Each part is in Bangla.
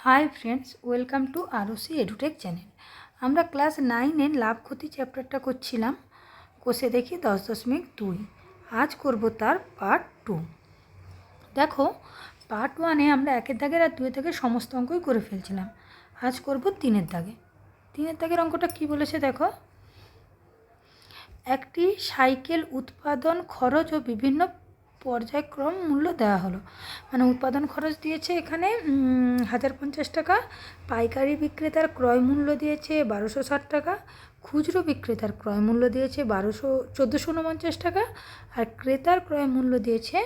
High friends, welcome to ROC edutech channel. আমরা ক্লাস 9-এর লাভ ক্ষতি চ্যাপ্টারটা করছিলাম। কষে দেখি 10.2। আজ করব তার পার্ট 2। দেখো, পার্ট 1-এ আমরা 1-এর দাগের আর 2-এর দাগের সমস্ত অঙ্কই করে ফেলছিলাম। আজ করব 3-এর দাগে। 3-এর দাগের অঙ্কটা কী বলেছে দেখো। একটি সাইকেল উৎপাদন খরচ ও বিভিন্ন পর্যায়ক্রম মূল্য দেওয়া হলো। মানে উৎপাদন খরচ দিয়েছে এখানে 1050 টাকা, পাইকারি বিক্রেতার ক্রয় মূল্য দিয়েছে 1260 টাকা, খুচরো বিক্রেতার ক্রয় মূল্য দিয়েছে 1449 টাকা, আর ক্রেতার ক্রয় মূল্য দিয়েছে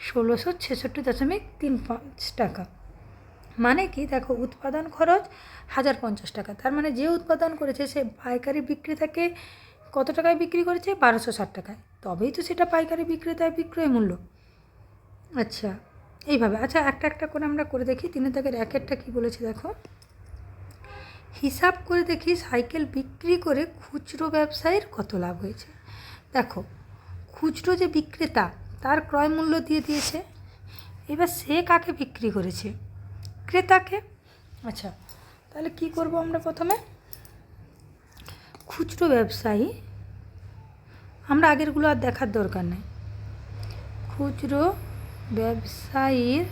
1666.35 টাকা। মানে কি দেখো, উৎপাদন খরচ 1050 টাকা, তার মানে যে উৎপাদন করেছে সে পাইকারি বিক্রেতাকে কত টাকায় বিক্রি করেছে? 1260 টাকায়। তবেই তো সেটা পাইকারি বিক্রেতার বিক্রয় মূল্য। আচ্ছা, এইভাবে একটা একটা করে আমরা করে দেখি। 3-এর দাগের 1-এরটা কী বলেছে দেখো। হিসাব করে দেখি সাইকেল বিক্রি করে খুচরো ব্যবসায়ীর কত লাভ হয়েছে। দেখো, খুচরো যে বিক্রেতা তার ক্রয় মূল্য দিয়ে দিয়েছে, এবার সে কাকে বিক্রি করেছে? ক্রেতাকে। আচ্ছা, তাহলে কি করব আমরা প্রথমে? খুচরো ব্যবসায়ী, আমরা আগেরগুলো আর দেখার দরকার নেই। খুচরো ব্যবসায়ীর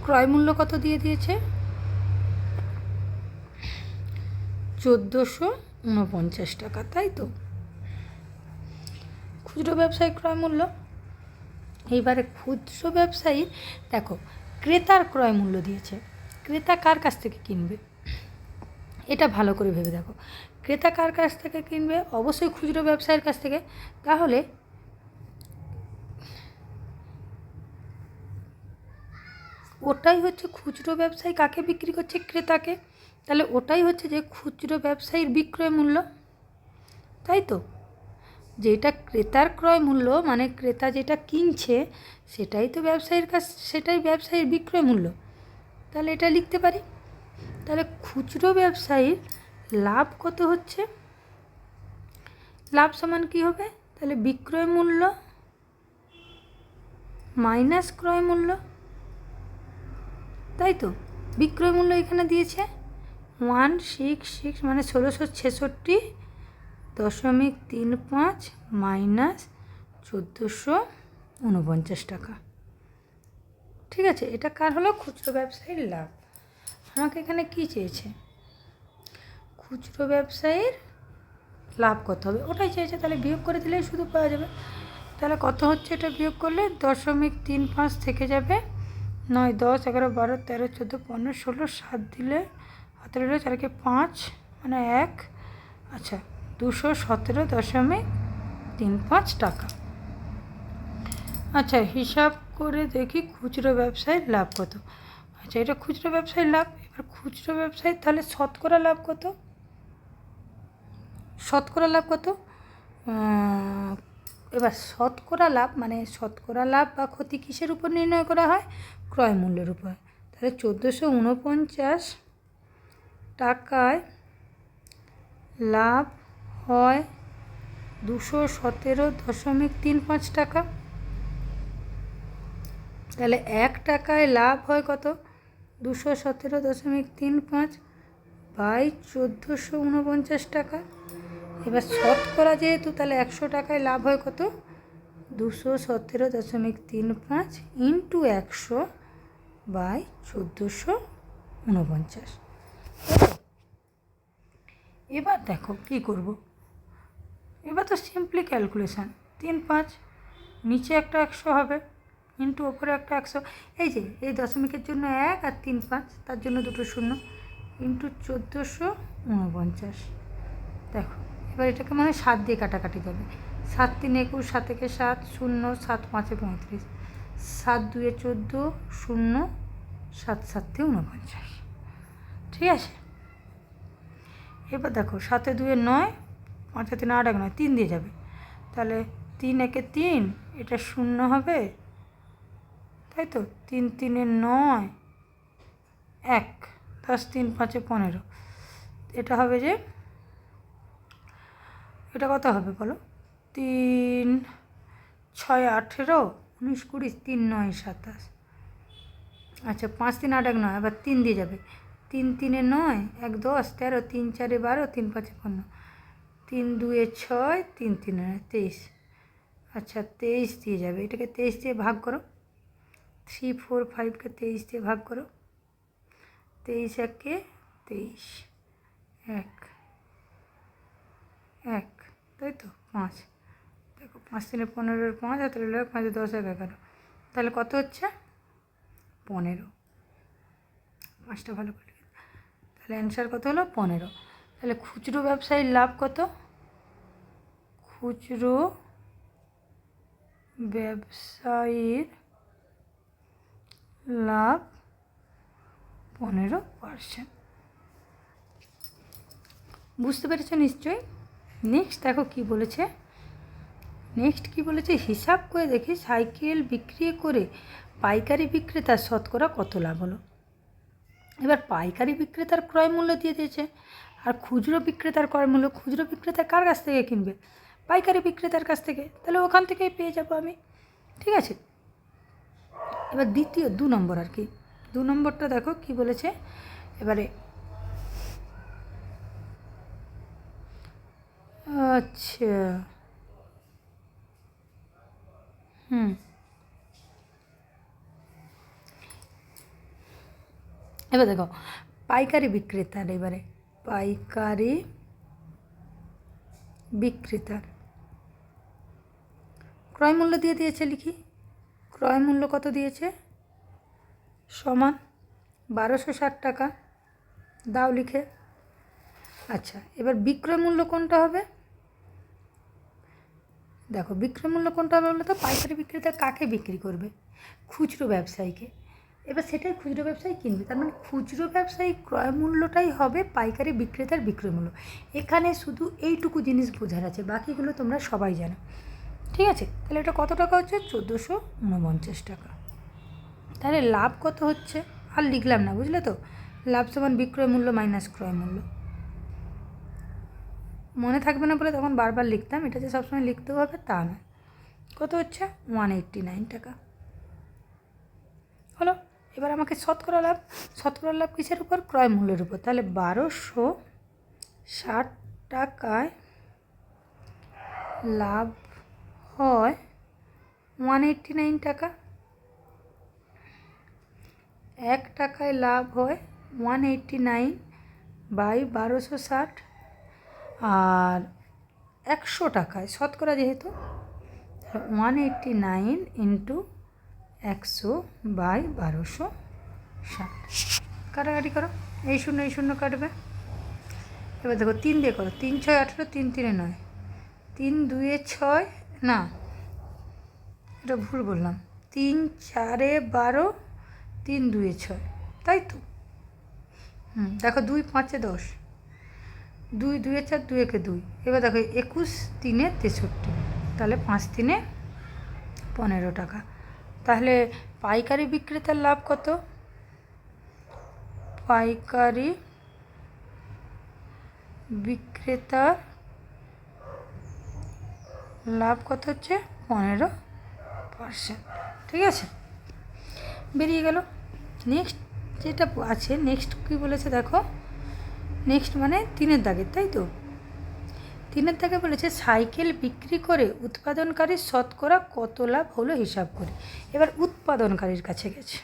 ক্রয় মূল্য কত দিয়ে দিয়েছে? 1449 টাকা, তাই তো? খুচরো ব্যবসায়ী ক্রয় মূল্য। এইবারে খুচরো ব্যবসায়ী দেখো ক্রেতার ক্রয় মূল্য দিয়েছে। ক্রেতা কার কাছ থেকে কিনবে? এটা ভালো করে ভেবে দেখো। ক্রেতা কার কাছ থেকে কিনবে? অবশ্যই খুচরো ব্যবসায়ীর কাছ থেকে। তাহলে ওটাই হচ্ছে খুচরো ব্যবসায়ী কাকে বিক্রি করছে? ক্রেতাকে। তাহলে ওটাই হচ্ছে যে খুচরো ব্যবসায়ীর বিক্রয় মূল্য, তাই তো? যেটা ক্রেতার ক্রয় মূল্য মানে ক্রেতা যেটা কিনছে সেটাই তো ব্যবসায়ীর কাছ, সেটাই ব্যবসায়ীর বিক্রয় মূল্য। তাহলে এটা লিখতে পারি। তাহলে খুচরো ব্যবসায়ীর লাভ কত হচ্ছে? লাভ সমান কী হবে? তাহলে বিক্রয় মূল্য মাইনাস ক্রয় মূল্য, তাই তো? বিক্রয় মূল্য এখানে দিয়েছে 166 মানে 1666.35 মাইনাস 1449 টাকা। ঠিক আছে, এটা কার হলো? খুচরো ব্যবসায়ীর লাভ। আমাকে এখানে কি চেয়েছে? খুচরো ব্যবসায়ীর লাভ কত হবে ওটাই চেয়েছে। তাহলে বিয়োগ করে দিলেই শুধু পাওয়া যাবে। তাহলে কত হচ্ছে এটা বিয়োগ করলে? 0.35 থেকে যাবে 9, 10, 11, 12, 13, 14, 15, 16, 7 দিলে হাতে রইল 4কে 5 মানে 1। আচ্ছা, 217.35 টাকা। আচ্ছা, হিসাব করে দেখি খুচরো ব্যবসায়ীর লাভ কত। আচ্ছা, এটা খুচরো ব্যবসায়ীর লাভ। এবার খুচরো ব্যবসায়ীর তাহলে শতকরা লাভ কত? শতকরা লাভ কত? এবার শতকরা লাভ মানে শতকরা লাভ বা ক্ষতি কিসের উপর নির্ণয় করা হয়? ক্রয় মূল্যের উপর। তাহলে 1449 টাকায় লাভ হয় 217.35 টাকা। তাহলে 1 টাকায় লাভ হয় কত? 217.35 বাই 1449 টাকা। এবার শতকরা যেহেতু, তাহলে 100 টাকায় লাভ হয় কত? 217.35 ইন্টু 100 বাই 1449। এবার দেখো কি করব। এবার তো সিম্পলি ক্যালকুলেশান। 3, 5 নিচে একটা 100 হবে ইন্টু ওপরে একটা 100। এই যে এই দশমিকের জন্য 1 আর 3, 5 তার জন্য দুটো শূন্য ইন্টু 1449। দেখো এবার এটাকে মানে 7 দিয়ে কাটাকাটি যাবে। 7 3 21, 7 1 7, 0, 7 5 35, 7 2 14, 0, 7 7 49। ঠিক আছে, এবার দেখো 7 2 9, 5 3 8 1 9, 3 দিয়ে যাবে। তাহলে 3 1 3, এটা 0 হবে, তাই তো? 3 3 9, 1, 10 3 5 15। এটা হবে যে, এটা কত হবে বলো? 3 6 18, 19 20, 3 9 27। আচ্ছা 5 3 8 1 9, আবার 3 দিয়ে যাবে, 3 3 9, 1 10 13, 3 4 12, 3 5 15, 3 2 6, 3 3 23। আচ্ছা 23 দিয়ে যাবে, এটাকে 23 দিয়ে ভাগ করো, 3 4 5কে 23 দিয়ে ভাগ করো, 23 1 23, 1 1, তাই তো 5। দেখো 5 3 15, 5 আর 5 10 11, তাহলে কত হচ্ছে 15। 5টা ভালো করে, তাহলে অ্যান্সার কত হলো 15। তাহলে খুচরো ব্যবসায়ীর লাভ কত? খুচরো ব্যবসায়ীর লাভ 15%। বুঝতে পেরেছ নিশ্চয়ই। নেক্সট দেখো কি বলেছে, হিসাব করে দেখি সাইকেল বিক্রি করে পাইকারি বিক্রেতার শতকরা কত লাভ হলো। এবার পাইকারি বিক্রেতার ক্রয় মূল্য দিয়ে দিয়েছে, আর খুচরো বিক্রেতার ক্রয় মূল্য। খুচরো বিক্রেতা কার কাছ থেকে কিনবে? পাইকারি বিক্রেতার কাছ থেকে, তাহলে ওখান থেকেই পেয়ে যাবো আমি। ঠিক আছে, এবার দ্বিতীয় 2 নম্বর আর কি, 2 নম্বরটা দেখো কি বলেছে এবারে। আচ্ছা এবার দেখো পাইকারি বিক্রেতার, এবারে পাইকারি বিক্রেতার ক্রয় মূল্য দিয়ে দিয়েছে, লিখি ক্রয় মূল্য কত দিয়েছে, সমান 1260 টাকা, দাও লিখে। আচ্ছা এবার বিক্রয় মূল্য কোনটা হবে? দেখো বিক্রয় মূল্য কোনটা হবে বলো তো, পাইকারি বিক্রেতা কাকে বিক্রি করবে? খুচরো ব্যবসায়ীকে। এবার সেটাই খুচরো ব্যবসায়ী কিনবে, তার মানে খুচরো ব্যবসায়ী ক্রয় মূল্যটাই হবে পাইকারি বিক্রেতার বিক্রয় মূল্য। এখানে শুধু এইটুকু জিনিস বোঝার আছে, বাকিগুলো তোমরা সবাই জানো। ঠিক আছে, তাহলে এটা কত টাকা হচ্ছে? 1449 টাকা। তাহলে লাভ কত হচ্ছে? আর লিখলাম না, বুঝলে তো। লাভ সমান বিক্রয় মূল্য মাইনাস ক্রয় মূল্য। মনে থাকবে না বলে তখন বারবার লিখতাম, এটা যে সবসময় লিখতেও হবে তা না। কত হচ্ছে? 189 টাকা হলো। এবার আমাকে শতকরা লাভ কিসের উপর? ক্রয় মূল্যের উপর। তাহলে 1260 টাকায় লাভ হয় 189 টাকা। 1 টাকায় লাভ হয় 189 বাই 1260, আর 100 টাকায় শতকরা যেহেতু 189 ইন্টু 100 বাই 1260। কাটাকাটি করো, এই শূন্য কাটবে। এবার দেখো 3 দিয়ে করো, 3 6 18, 3 3 9, 3 2 6, না এটা ভুল বললাম, 3 4 12, 3 2 6, তাই তো। দেখো 2 5 10, 2 2 4, 2 1 2। এবার দেখো 21 3 63, তাহলে 5 3 15 টাকা। তাহলে পাইকারি বিক্রেতার লাভ কত? পাইকারি বিক্রেতার লাভ কত হচ্ছে? 15%। ঠিক আছে, বেরিয়ে গেল। নেক্সট যেটা আছে, নেক্সট কী বলেছে দেখো, নেক্সট মানে 3-এর দাগের, তাই তো। 3-এর দাগে বলেছে সাইকেল বিক্রি করে উৎপাদনকারীর শতকরা কত লাভ হলো হিসাব করে। এবার উৎপাদনকারীর কাছে গেছে।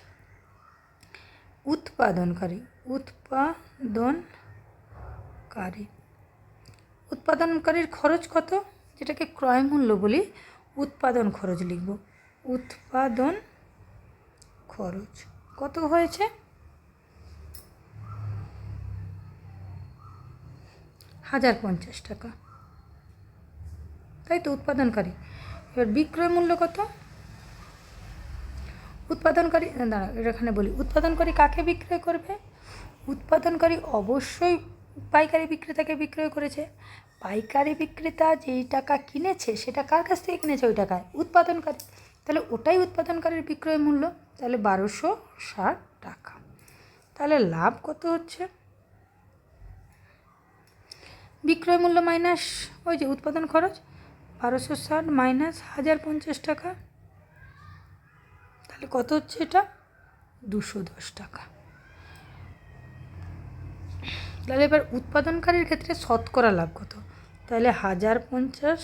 উৎপাদনকারীর খরচ কত, যেটাকে ক্রয় মূল্য বলি, উৎপাদন খরচ লিখব। উৎপাদন খরচ কত হয়েছে? 1050 টাকা, তাই তো উৎপাদনকারী। এবার বিক্রয় মূল্য কত? উৎপাদনকারী, দাঁড়া এখানে বলি, উৎপাদনকারী কাকে বিক্রয় করবে? উৎপাদনকারী অবশ্যই পাইকারি বিক্রেতাকে বিক্রয় করেছে। পাইকারি বিক্রেতা যেই টাকা কিনেছে সেটা কার কাছ থেকে কিনেছে? ওই টাকায় উৎপাদনকারী, তাহলে ওটাই উৎপাদনকারীর বিক্রয় মূল্য। তাহলে 1260 টাকা। তাহলে লাভ কত হচ্ছে? বিক্রয় মূল্য মাইনাস ওই যে উৎপাদন খরচ, 1260 মাইনাস 1050 টাকা, তাহলে কত হচ্ছে? এটা 210 টাকা। তাহলে এবার উৎপাদনকারীর ক্ষেত্রে শতকরা লাভ কত? তাহলে 1050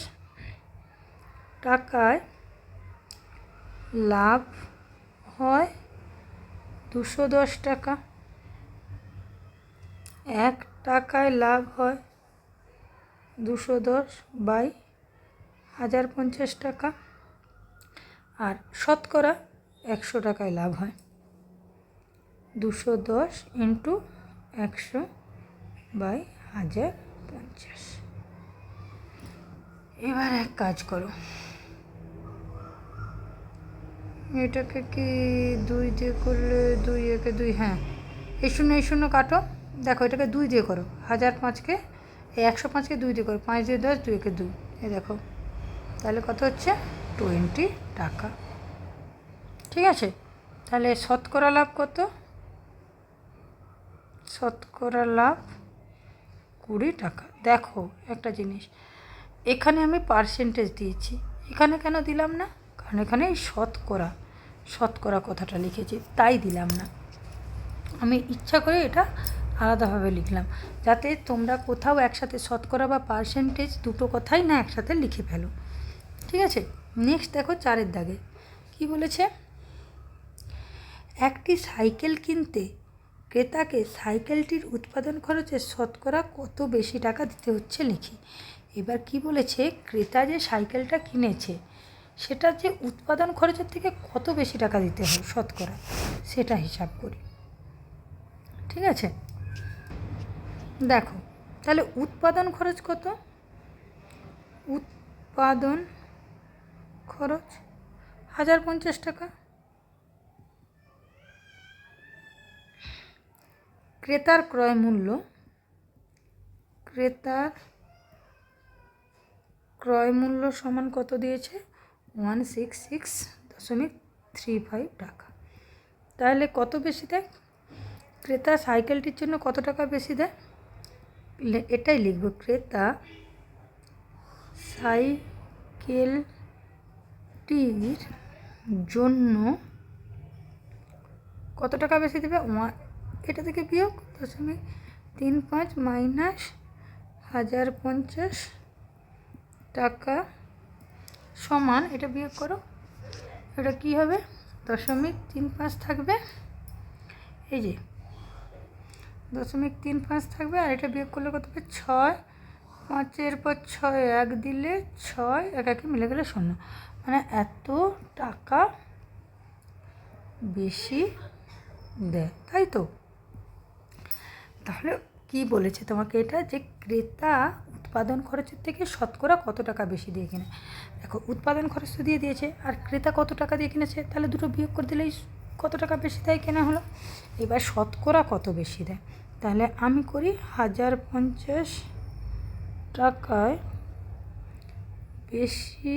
টাকায় লাভ হয় 210 টাকা, 1 টাকায় লাভ হয় 210 বাই 1050 টাকা, আর শতকরা 100 টাকায় লাভ হয় 210 ইন্টু 100 বাই 1050। এবার এক কাজ করো, এটাকে কি 2 দিয়ে করলে 2 একে 2, হ্যাঁ এই শূন্য কাটো, দেখো এটাকে 2 দিয়ে করো, 1005কে এই 105কে 2 দিয়ে করো, 5 দিয়ে 10, 2 একে 2, এ দেখো তাহলে কত হচ্ছে 20 টাকা। ঠিক আছে, তাহলে শতকরা লাভ কত? শতকরা লাভ 20 টাকা। দেখো একটা জিনিস, এখানে আমি পার্সেন্টেজ দিয়েছি, এখানে কেন দিলাম না? কারণ এখানে শতকরা কথাটা লিখেছি, তাই দিলাম না। আমি ইচ্ছা করে এটা আলাদাভাবে লিখলাম, যাতে তোমরা কোথাও একসাথে শতকরা বা পার্সেন্টেজ দুটো কথাই না একসাথে লিখে ফেলো। ঠিক আছে, নেক্সট দেখো 4 দাগে কি বলেছে, একটি সাইকেল কিনতে ক্রেতাকে সাইকেলটির উৎপাদন খরচের শতকরা কত বেশি টাকা দিতে হচ্ছে লিখি। এবার কি বলেছে, ক্রেতা যে সাইকেলটা কিনেছে সেটা যে উৎপাদন খরচের থেকে কত বেশি টাকা দিতে হয় শতকরা, সেটা হিসাব করি। ঠিক আছে, দেখো তাহলে উৎপাদন খরচ কত? উৎপাদন খরচ 1050 টাকা। ক্রেতার ক্রয় মূল্য সমান কত দিয়েছে? 166.35 টাকা। তাহলে কত বেশি দেয়? ক্রেতা সাইকেলটির জন্য কত টাকা বেশি দেয়? এটাই লিখব, ক্রেতা সাইকেলটির জন্য কত টাকা বেশি দেবে? এটা থেকে বিয়োগ 0.35 মাইনাস 1050 টাকা সমান, এটা বিয়োগ করো, এটা কি হবে? 0.35 থাকবে, এই যে 0.35 থাকবে, আর এটা বিয়োগ করলে কত হবে? 6, 5-এর পর 6, 1 দিলে 6, 1 মিলে গেলে 0, মানে এত টাকা বেশি দেয়, তাই তো? তাহলে কি বলেছে তোমাকে এটা, যে ক্রেতা উৎপাদন খরচের থেকে শতকরা কত টাকা বেশি দিয়ে কিনে। দেখো উৎপাদন খরচ তো দিয়ে দিয়েছে, আর ক্রেতা কত টাকা দিয়ে কিনেছে, তাহলে দুটো বিয়োগ করে দিলেই কত টাকা বেশি দেয় কেনা হলো। এবার শতকরা কত বেশি দেয়, তাহলে আমি করি 1050 টাকায় বেশি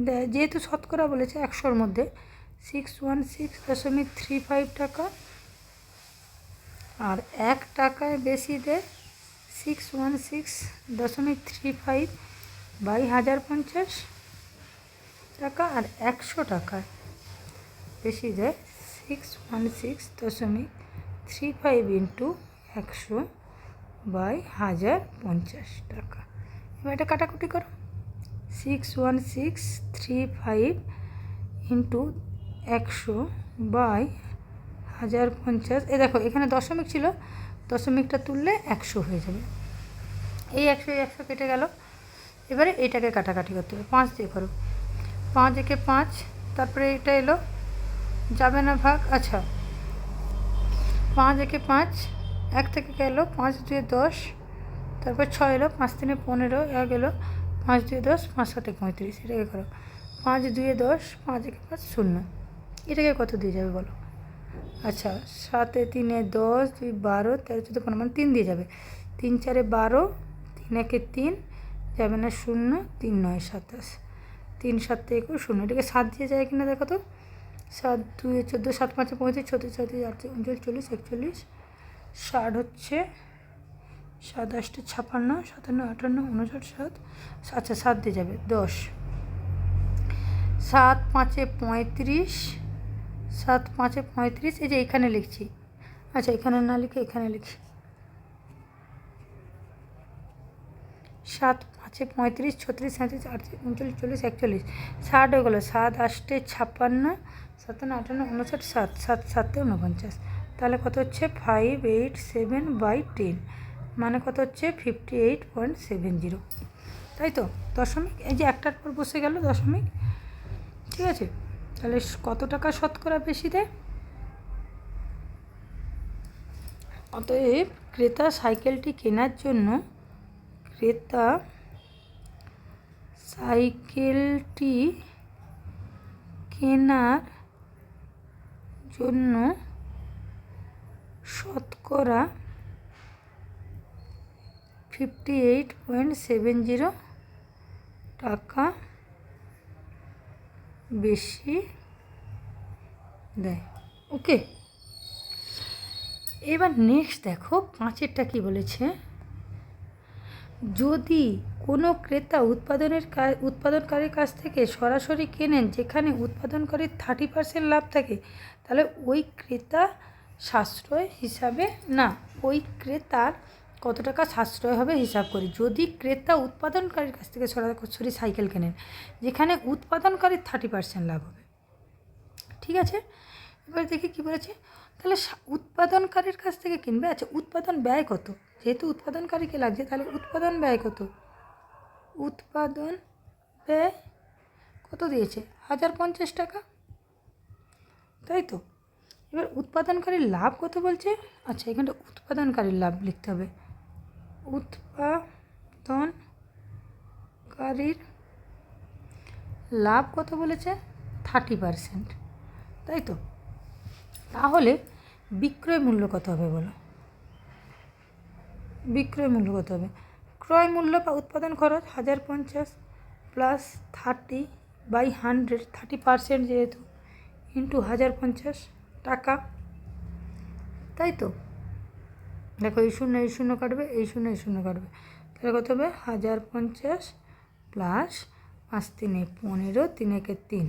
দেয়, যেহেতু শতকরা বলেছে 100-র মধ্যে 616.35 টাকা, আর 1 টাকায় বেশি দেয় 616.35 বাই 1050 টাকা, আর 100 টাকায় বেশি দেয় 616.35 ইন্টু 100 বাই 1050 টাকা। এবার এটা কাটাকুটি করো, 616.35 ইন্টু 100 বাই 1050, এ দেখো এখানে দশমিক ছিল, দশমিকটা তুললে 100 হয়ে যাবে, এই 100 কেটে গেল। এবারে এটাকে কাটাকাটি করতে হবে, 5 দিয়ে করো, 5 একে 5, তারপরে এটা এলো, যাবে না ভাগ, আচ্ছা 5 একে 5, 1 থেকে গেল, 5 2 10, তারপর 6 এলো, 5 3 15, 1 এলো, 5 2 10, 5 7 35, এটাকে করো, 5 2 10, 5 1 5 0, এটাকে কত দিয়ে যাবে বলো? আচ্ছা 7 3 10, 2 12, 13 14 15, মানে 3 দিয়ে যাবে, 3 4 12, 3 1 3, যাবে না 0, 3 9 27, 3 7 21 0, এটাকে 7 দিয়ে যায় কিনা দেখো তো, 7 2 14, 7 5 35, 34 36 38 39 40 60 হচ্ছে, 7 8 56, 57 58 59 60, আচ্ছা 7 দিয়ে যাবে 10, 7 5 35, 7 5 35, এই যে এখানে লিখছি, আচ্ছা এখানে না লিখে এখানে লিখছি, 7 5 35 36 37 38 39 40 41, 60 হয়ে গেলো, 7 8 56, 57 58 59 7 7 7 49, তাহলে কত হচ্ছে 587/10, মানে কত হচ্ছে 58.70, তাই তো? দশমিক, এই যে একটার পর বসে গেল দশমিক, ঠিক আছে? তাহলে কত টাকা শতকরা বেশি দেয়? অতএব ক্রেতা সাইকেলটি কেনার জন্য শতকরা 58.70 টাকা বেশি দেয়। ওকে, এবার নেক্সট দেখো 5এরটা কী বলেছে, যদি কোনো ক্রেতা উৎপাদনকারীর কাছ থেকে সরাসরি কেনেন যেখানে উৎপাদনকারীর 30% লাভ থাকে, তাহলে ওই ক্রেতা সাশ্রয় হিসাবে না, ওই ক্রেতার কত টাকা সাশ্রয় হবে হিসাব করি। যদি ক্রেতা উৎপাদনকারীর কাছ থেকে সরাসরি সাইকেল কেনেন যেখানে উৎপাদনকারীর 30% লাভ হবে, ঠিক আছে? এবার দেখি কী বলেছে, তাহলে উৎপাদনকারীর কাছ থেকে কিনবে, আচ্ছা উৎপাদন ব্যয় কত, যেহেতু উৎপাদনকারীকে লাগছে তাহলে উৎপাদন ব্যয় কত, উৎপাদন ব্যয় কত দিয়েছে 1050 টাকা, তাই তো? এবার উৎপাদনকারীর লাভ কত বলছে, আচ্ছা এখানটা উৎপাদনকারীর লাভ লিখতে হবে, উৎপাদনকারীর লাভ কত বলেছে 30%, তাই তো? তাহলে বিক্রয় মূল্য কত হবে বলো, বিক্রয় মূল্য কত হবে, ক্রয় মূল্য বা উৎপাদন খরচ 1050 প্লাস 30/100, 30% যেহেতু, ইন্টু 1050 টাকা, তাই তো? দেখো এই শূন্য কাটবে, এই শূন্য কাটবে, তাহলে কত হবে 1050 প্লাস 5 3 15, 3 1 3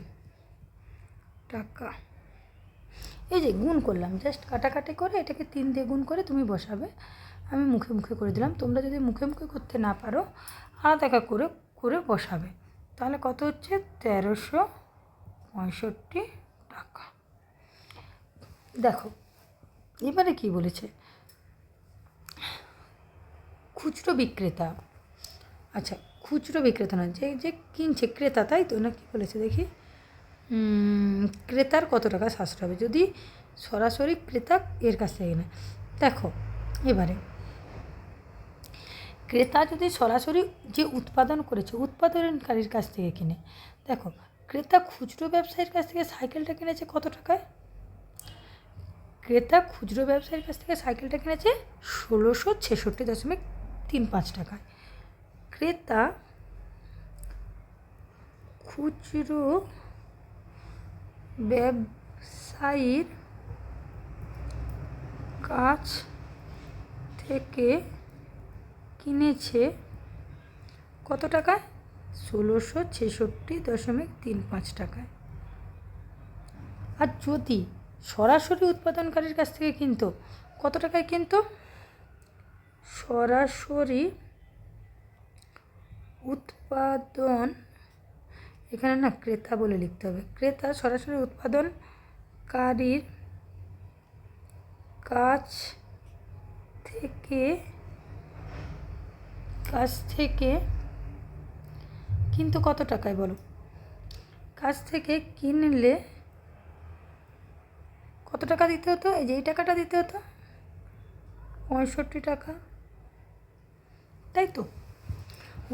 টাকা। এই যে গুণ করলাম, জাস্ট কাটাকাটি করে এটাকে 3 দিয়ে গুণ করে তুমি বসাবে, আমি মুখে মুখে করে দিলাম, তোমরা যদি মুখে মুখে করতে না পারো আলাদা করে করে বসাবে, তাহলে কত হচ্ছে 1365 টাকা। দেখো এবারে কি বলেছে, খুচরো বিক্রেতা, আচ্ছা খুচরো বিক্রেতা নয়, যে কিনছে ক্রেতা, তাই তো? না কি বলেছে দেখি, ক্রেতার কত টাকা সাশ্রয় হবে যদি সরাসরি ক্রেতা এর কাছ থেকে নেয়। দেখো এবারে ক্রেতা যদি সরাসরি যে উৎপাদন করেছে উৎপাদনকারীর কাছ থেকে কিনে, দেখো ক্রেতা খুচরো ব্যবসায়ীর কাছ থেকে সাইকেলটা কিনেছে কত টাকায়, ক্রেতা খুচরো ব্যবসায়ীর কাছ থেকে সাইকেলটা কিনেছে 1666.35 টাকায়, ক্রেতা খুচরো ব্যবসায়ীর কাছ থেকে কিনেছে কত টাকায় 1666.35 টাকায়। আর যদি সরাসরি উৎপাদনকারীর কাছ থেকে কিনতো কত টাকায় কিনতো, সরাসরি উৎপাদন, এখানে না ক্রেতা বলে লিখতে হবে, ক্রেতা সরাসরি উৎপাদনকারীর কাছ থেকে কিন্তু কত টাকায় বলো, কাছ থেকে কিনলে কত টাকা দিতে হতো, এই যে এই টাকাটা দিতে হতো 65 টাকা, তাই তো?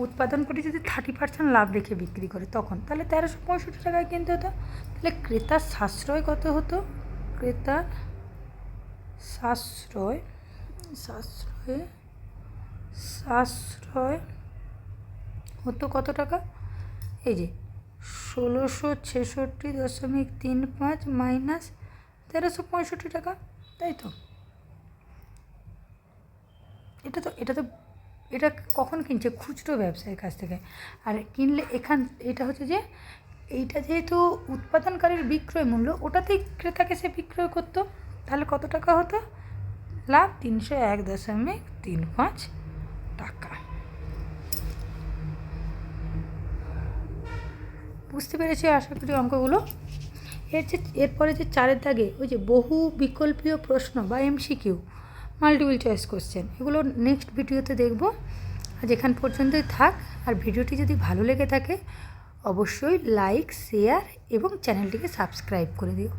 উৎপাদন করে যদি 30% লাভ রেখে বিক্রি করে তখন, তাহলে 1365 টাকায় কিনতে হতো, তাহলে ক্রেতার সাশ্রয় কত হতো, ক্রেতার সাশ্রয় হতো কত টাকা, এই যে 1666.35 মাইনাস 1365 টাকা, তাই তো? এটা কখন কিনছে, খুচরো ব্যবসায়ীর কাছ থেকে, আর কিনলে এটা হচ্ছে যে এইটা যেহেতু উৎপাদনকারীর বিক্রয় মূল্য, ওটাতেই ক্রেতাকে সে বিক্রয় করতো, তাহলে কত টাকা হতো? লাভ 301.35 টাকা। বুঝতে পেরেছি আশা করি অঙ্কগুলো। এরপরে যে 4 দাগে ওই যে বহু বিকল্পীয় প্রশ্ন বা MCQ, মাল্টিপল চয়েস কোশ্চেন, এগুলো নেক্সট ভিডিওতে দেখব। আজ এখান পর্যন্তই থাক। আর ভিডিওটি যদি ভালো লেগে থাকে অবশ্যই লাইক, শেয়ার এবং চ্যানেলটিকে সাবস্ক্রাইব করে দিও।